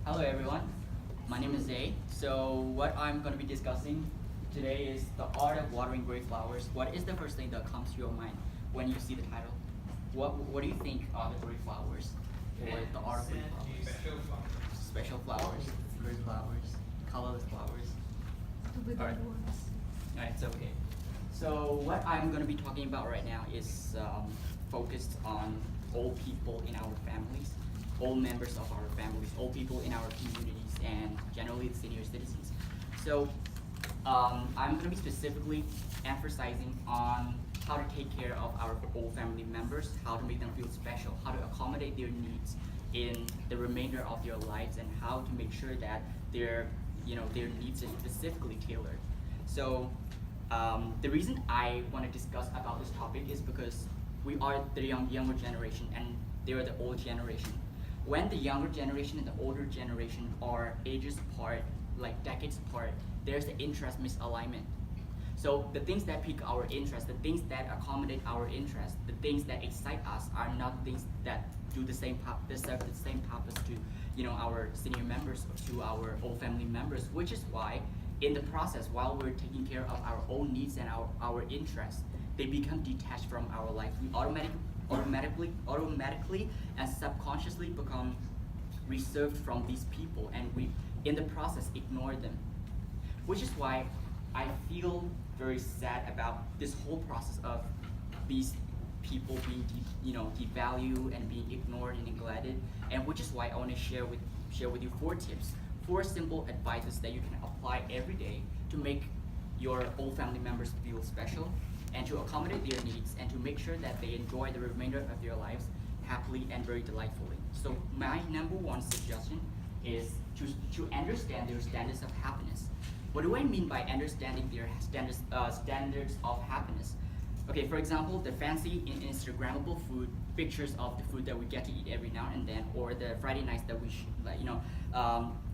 Hello everyone, my name is Zay. So what I'm going to be discussing today is the art of watering great flowers. What is the first thing that comes to your mind when you see the title? What do you think are the great flowers or the art of great flowers? Special flowers. Special flowers, great flowers, colorless flowers. Alright. Alright, it's okay. So what I'm going to be talking about right now is focused on old people in our families, old members of our families, old people in our communities, and generally the senior citizens. So I'm going to be specifically emphasizing on how to take care of our old family members, how to make them feel special, how to accommodate their needs in the remainder of their lives, and how to make sure that their needs are specifically tailored. So the reason I want to discuss about this topic is because we are the younger generation and they are the old generation. When the younger generation and the older generation are ages apart, like decades apart, there's the interest misalignment. So the things that pique our interest, the things that accommodate our interest, the things that excite us are not things that do serve the same purpose to our senior members or to our old family members, which is why in the process, while we're taking care of our own needs and our interests, they become detached from our life. We automatically and subconsciously become reserved from these people, and we in the process ignore them, which is why I feel very sad about this whole process of these people being devalued and being ignored and neglected, and which is why I want to share with you 4 tips, 4 simple advices that you can apply every day to make your old family members feel special and to accommodate their needs and to make sure that they enjoy the remainder of their lives happily and very delightfully. So my number 1 suggestion is to understand their standards of happiness. What do I mean by understanding their standards of happiness? Okay, for example, the fancy Instagrammable food, pictures of the food that we get to eat every now and then, or the Friday nights that we,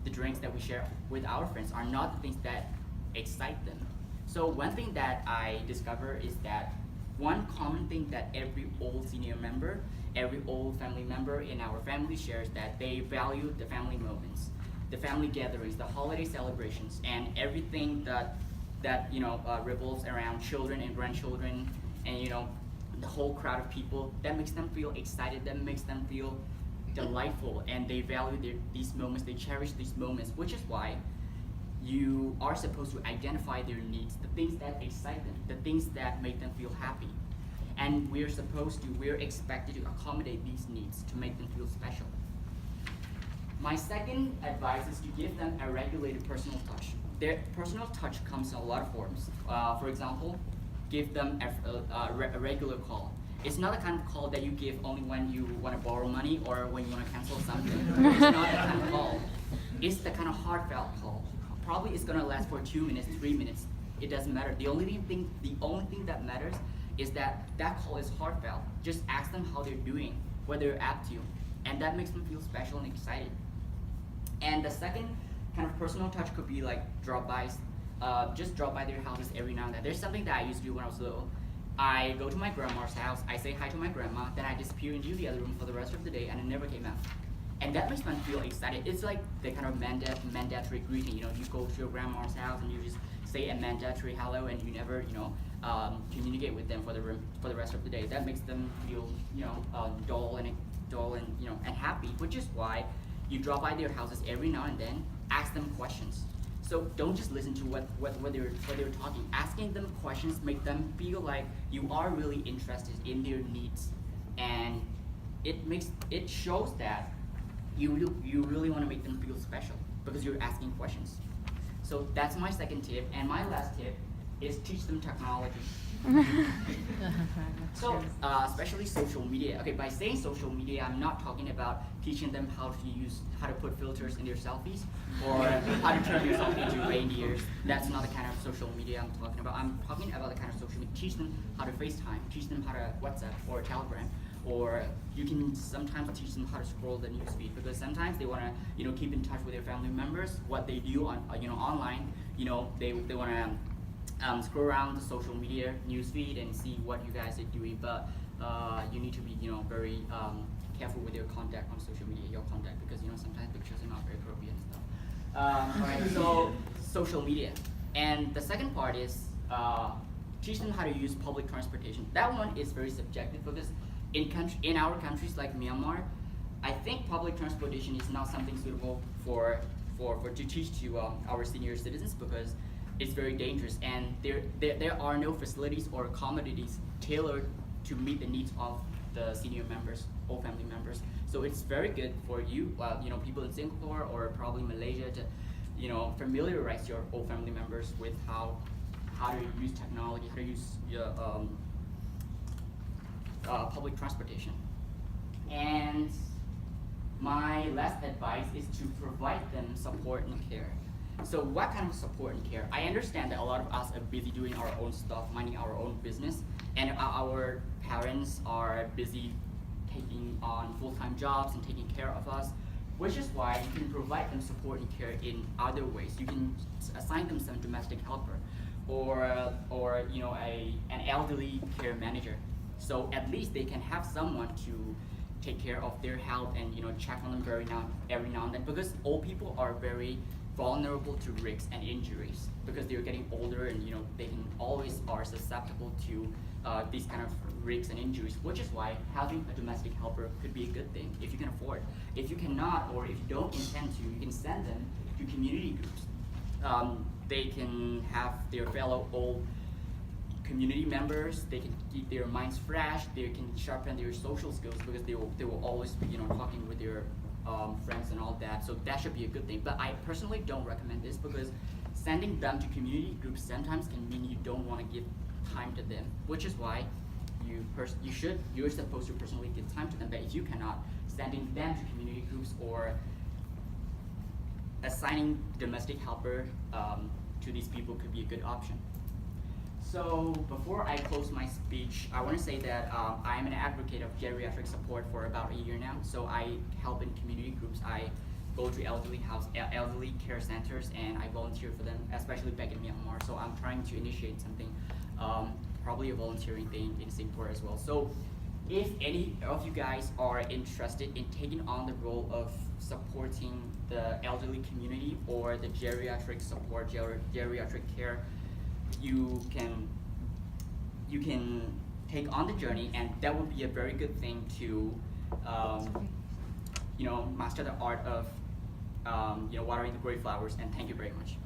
the drinks that we share with our friends are not the things that excite them. So one thing that I discover is that one common thing that every old senior member, every old family member in our family shares, that they value the family moments, the family gatherings, the holiday celebrations, and everything that revolves around children and grandchildren, and the whole crowd of people. That makes them feel excited. That makes them feel delightful, and they value these moments. They cherish these moments, which is why you are supposed to identify their needs, the things that excite them, the things that make them feel happy. And we're expected to accommodate these needs to make them feel special. My second advice is to give them a regulated personal touch. Their personal touch comes in a lot of forms. For example, give them a regular call. It's not the kind of call that you give only when you want to borrow money or when you want to cancel something. It's not that kind of call. It's the kind of heartfelt call. Probably it's gonna last for 2 minutes, 3 minutes. It doesn't matter. The only thing that matters is that call is heartfelt. Just ask them how they're doing, what they're up to, and that makes them feel special and excited. And the second kind of personal touch could be like drop-bys. Just drop by their houses every now and then. There's something that I used to do when I was little. I go to my grandma's house, I say hi to my grandma, then I disappear into the other room for the rest of the day, and I never came out. And that makes them feel excited. It's like the kind of mandatory greeting. You go to your grandma's house and you just say a mandatory hello, and you never communicate with them for the rest of the day. That makes them feel dull and happy, which is why you drop by their houses every now and then, ask them questions. So don't just listen to what they're talking. Asking them questions make them feel like you are really interested in their needs, and it shows that you really want to make them feel special because you're asking questions. So that's my second tip, and my last tip is teach them technology. So especially social media. Okay, by saying social media, I'm not talking about teaching them how to put filters in their selfies or how to turn yourself into reindeers. That's not the kind of social media I'm talking about. I'm talking about the kind of social media. Teach them how to FaceTime. Teach them how to WhatsApp or Telegram. Or you can sometimes teach them how to scroll the newsfeed, because sometimes they want to keep in touch with their family members. What they do on online, they want to scroll around the social media newsfeed and see what you guys are doing. But you need to be very careful with your contact on social media, because sometimes pictures are not very appropriate. Alright, so social media. And the second part is teach them how to use public transportation. That one is very subjective because in our countries like Myanmar, I think public transportation is not something suitable to teach to our senior citizens because it's very dangerous and there are no facilities or accommodations tailored to meet the needs of the senior members, old family members. So it's very good for you, people in Singapore or probably Malaysia to, familiarize your old family members with how to use technology, how to use public transportation. And my last advice is to provide them support and care. So what kind of support and care? I understand that a lot of us are busy doing our own stuff, minding our own business, and our parents are busy taking on full-time jobs and taking care of us, which is why you can provide them support and care in other ways. You can assign them some domestic helper or an elderly care manager. So at least they can have someone to take care of their health and check on them every now and then, because old people are very vulnerable to risks and injuries because they're getting older and they can always are susceptible to these kind of risks and injuries, which is why having a domestic helper could be a good thing if you can afford. If you cannot or if you don't intend to, you can send them to community groups. They can have their fellow old community members, they can keep their minds fresh, they can sharpen their social skills because they will always be talking with their friends and all that. So that should be a good thing. But I personally don't recommend this because sending them to community groups sometimes can mean you don't want to give time to them, which is why you're supposed to personally give time to them. But if you cannot, sending them to community groups or assigning domestic helper to these people could be a good option. So before I close my speech, I want to say that I am an advocate of geriatric support for about a year now. So I help in community groups. I go to elderly care centers and I volunteer for them, especially back in Myanmar. So I'm trying to initiate something, probably a volunteering thing in Singapore as well. So if any of you guys are interested in taking on the role of supporting the elderly community or the geriatric support, geriatric care, you can take on the journey, and that would be a very good thing to master the art of watering the great flowers. And thank you very much.